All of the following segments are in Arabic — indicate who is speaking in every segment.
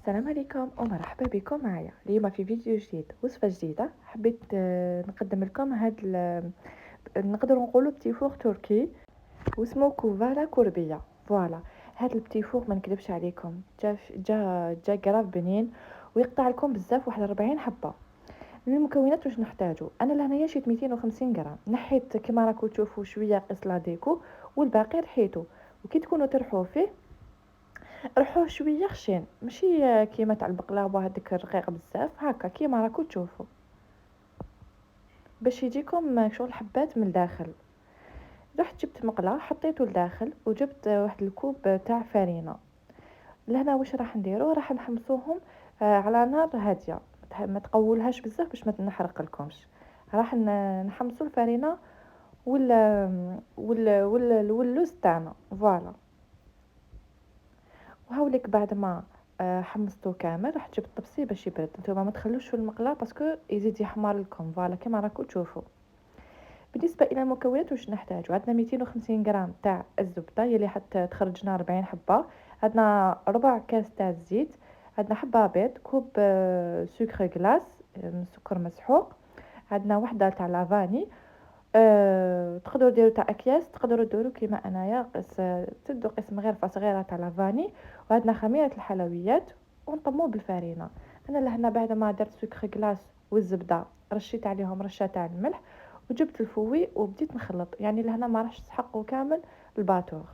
Speaker 1: السلام عليكم ومرحبا بكم معايا اليوم في فيديو جديد، وصفه جديده. حبيت نقدم لكم نقدر نقولوا بتي فور تركي واسمه كوفالا كوربيه. فوالا، هذا البتي فور ما نكذبش عليكم، جا قراف بنين ويقطع لكم بزاف، واحد 40 حبه. من المكونات واش نحتاجو؟ انا لهنايا شيت 250 غرام، نحيت كما راكم تشوفوا شويه قيس لاديكو والباقي رحيته. وكي تكونوا ترحوا فيه رحوه شويه خشين، ماشي كيما تاع البقلاوه هذاك رقيق بزاف، هكا كيما راكم تشوفوا باش يجيكم شغل حبات من الداخل. رحت جبت مقله حطيته لداخل، وجبت واحد الكوب تاع فرينه. لهنا واش راح نديرو؟ راح نحمصوهم على نار هاديه، ما تقولهاش بزاف باش ما نحرق لكمش. راح نحمصوا الفرينه واللوز تاعنا. فوالا، وهاوليك بعد ما حمصته كامل رح جبت طبسي باش يبرد. نتوما ما تخلوش في المقله باسكو يزيد يحمر لكم. فوالا كما راكم تشوفوا. بالنسبه الى المكونات واش نحتاجو؟ عندنا 250 غرام تاع الزبده يلي حتى تخرجنا 40 حبه، عندنا ربع كاس تاع الزيت، عندنا حبه بيض، كوب سكر غلاس سكر مسحوق، عندنا وحده تاع لافاني. تقدروا ديروا تاع اكياس، تقدروا ديروا كيما انايا قيس، تدو قيس مغرفه صغيره تاع لافاني. وعندنا خميره الحلويات، ونطمو بالفرينه. انا لهنا بعد ما درت سكر غلاس والزبده رشيت عليهم رشه تاع الملح، وجبت الفوي وبديت نخلط. يعني لهنا ما راحش تحقوا كامل الباتور،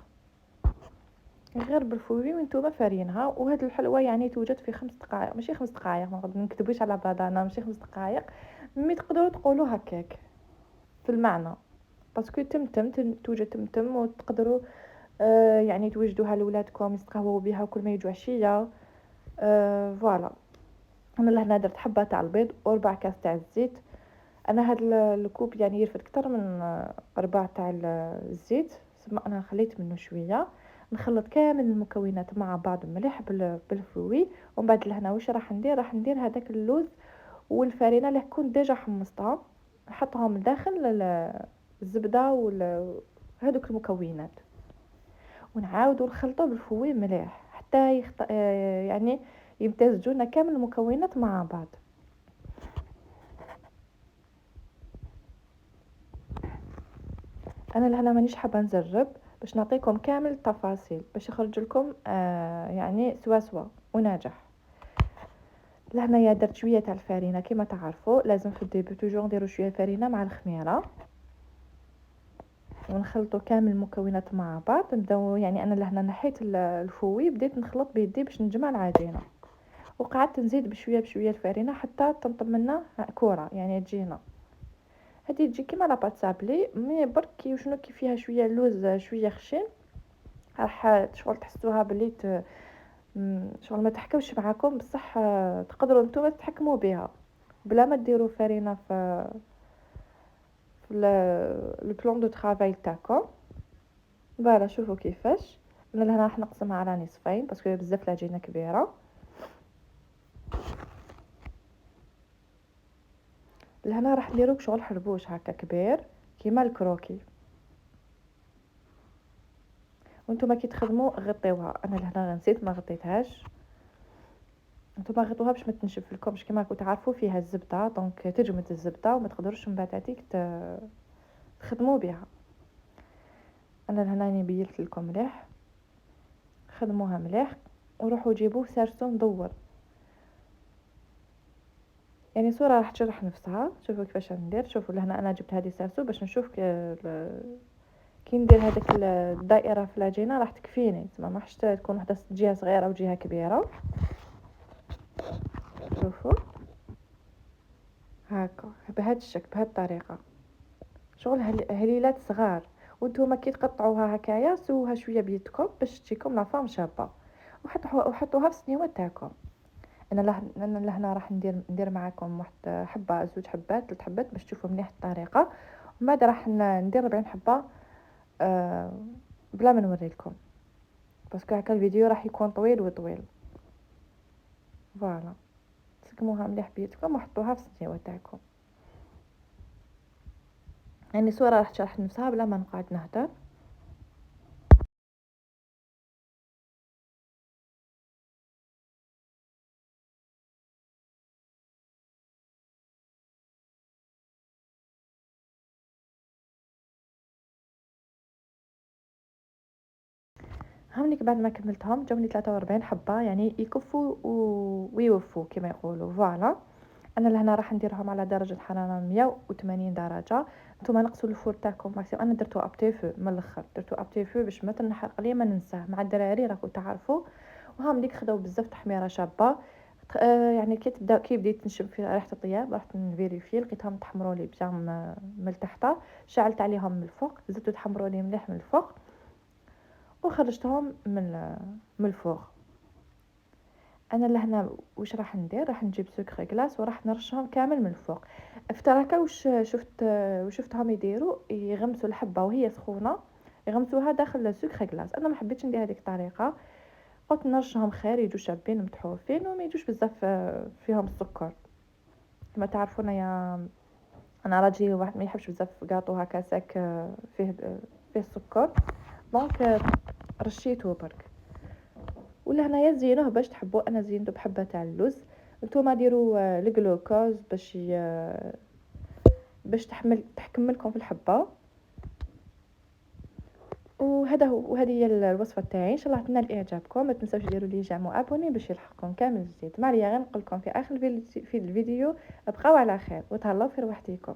Speaker 1: غير بالفوي وانتوما فارينها. وهاد الحلوه يعني توجد في 5 دقائق، ماشي 5 دقائق، ما نكذبوش على بعضنا، ماشي 5 دقائق، مي تقدروا تقولوا هكاك في المعنى. باسكو توجد تمتم، وتقدروا يعني توجدوها لولادكم يستقهوا بها كل ما يجوا عشيه. فوالا، انا لهنا درت حبه تاع البيض وربع كاس تاع الزيت. انا هاد الكوب يعني يرفد اكثر من ربع تاع الزيت، سما انا خليت منه شويه. نخلط كامل المكونات مع بعض مليح بالفروي. ومن بعد لهنا واش راح ندير؟ راح ندير هذاك اللوز والفرينه اللي كنت ديجا حمصتها، نحطهم داخل الزبده هذوك المكونات، ونعاودوا نخلطوا بالفوي مليح حتى يعني يمتزجونا كامل المكونات مع بعض. انا لهنا مانيش حابه نجرب باش نعطيكم كامل التفاصيل باش يخرج لكم يعني سوا وناجح. لهنا يا درت شويه تاع الفرينه، كما تعرفوا لازم في الديبي توجور نديروا شويه فرينه مع الخميره، ونخلطوا كامل المكونات مع بعض. نبداو يعني انا لهنا نحيت الفوي، بديت نخلط بيدي باش نجمع العجينه، وقعدت نزيد بشويه بشويه الفرينه حتى تنطب لنا كره، يعني تجينا هذه تجي كيما لاباط سابلي، مي برك كي شنو كي فيها شويه لوز شويه خشن، راح شغل تحسوها بلي شغل ما تحكمش معاكم بصح. تقدروا نتوما تتحكموا بها بلا ما ديروا فرينه في البلان دو طرافاي تاعكم. فوالا شوفوا كيفاش. انا لهنا راح نقسمها على نصفين باسكو بزاف العجينه كبيره. لهنا راح نديرو شغل حربوش هكا كبير كيما الكروكي، وانتم كي تخدموا غطيوها. انا لهنا نسيت ما غطيتهاش، انتم غطوها باش ما تنشف لكمش. كيما راكم تعرفوا فيها الزبده، دونك تجمد الزبده وما تقدروش من بعد هذيك تخدموا بها. انا لهنا بينت لكم مليح، خدموها مليح وروحوا جيبوه سارسو مدور. يعني صوره راح تشرح نفسها. شوفوا كيفاش ندير. شوفوا لهنا انا جبت هذه سارسو باش نشوف كي ندير هذيك الدائره في العجينه راح تكفيني، تسمى ما حش تكون وحده جهه صغيره وجهه كبيره. شوفوا هكا بهذا الشكل، بهذه الطريقه، شغل هليلات صغار. وانتم كي تقطعوها هكايا سووها شويه بيدكم باش تجيكم لا فام شابه، وحطوها في السنيوه تاعكم. انا لهنا راح ندير معكم واحد حبه، 2 حبات، 3 حبات باش تشوفوا مليح الطريقه. ومن بعد راح ندير 40 حبه بلا ما نوري لكم باسكو هكا الفيديو راح يكون طويل وطويل. فوالا، سقموها مليح بيدكم وحطوها في السنيوه تاعكم. يعني صوره راح تشرح نفسها بلا ما نقعد نهدر. هاوليك بعد ما كملتهم جاوني 43 حبة، يعني يكفوا ويوفوا كما يقولوا، فوالا. أنا لهنا راح نديرهم على درجة حرارة 180 درجة. نتوما نقصوا الفور تاعكم ماكسيموم، أنا درتو أبتي فو من الآخر، درتو أبتي فو باش ما تنحرق ليا ما ننساه مع الدراري راكم تعرفوا. وهاوليك خداو بزاف تحميرة شابة. يعني كي بديت نشم في ريحة الطياب رحت نفيريفي لقيتهم تحمروا لي بيان من التحت. شعلت عليهم من الفوق، زدتو تحمروا لي مليح من الفوق وخرجتهم من الفوق. انا لهنا واش راح ندير، راح نجيب سكر كلاص وراح نرشهم كامل من الفوق. افتراكا وشفتهم يديروا يغمسوا الحبه وهي سخونه، يغمسوها داخل سكر كلاص. انا ما حبيتش ندير هذيك الطريقه، قلت نرشهم خير يجوا شابين متحوفين وما يجوش بزاف فيهم السكر. كما تعرفون يا انا راجلي واحد ما يحبش بزاف كاطو هكا ساك فيه السكر، دونك رشيته برك. ولا هنايا زينوه باش تحبوا، انا زينته بحبه تاع اللوز. نتوما ديروا الجلوكوز باش تحكم لكم في الحبه. وهذه هي الوصفه تاعي، ان شاء الله تنال اعجابكم. ما تنساوش ديروا لي جيم وابوني باش يلحقكم كامل الجديد. ما عليا غير نقول لكم في اخر في الفيديو ابقاو على خير وتهلاو في رواحتكم.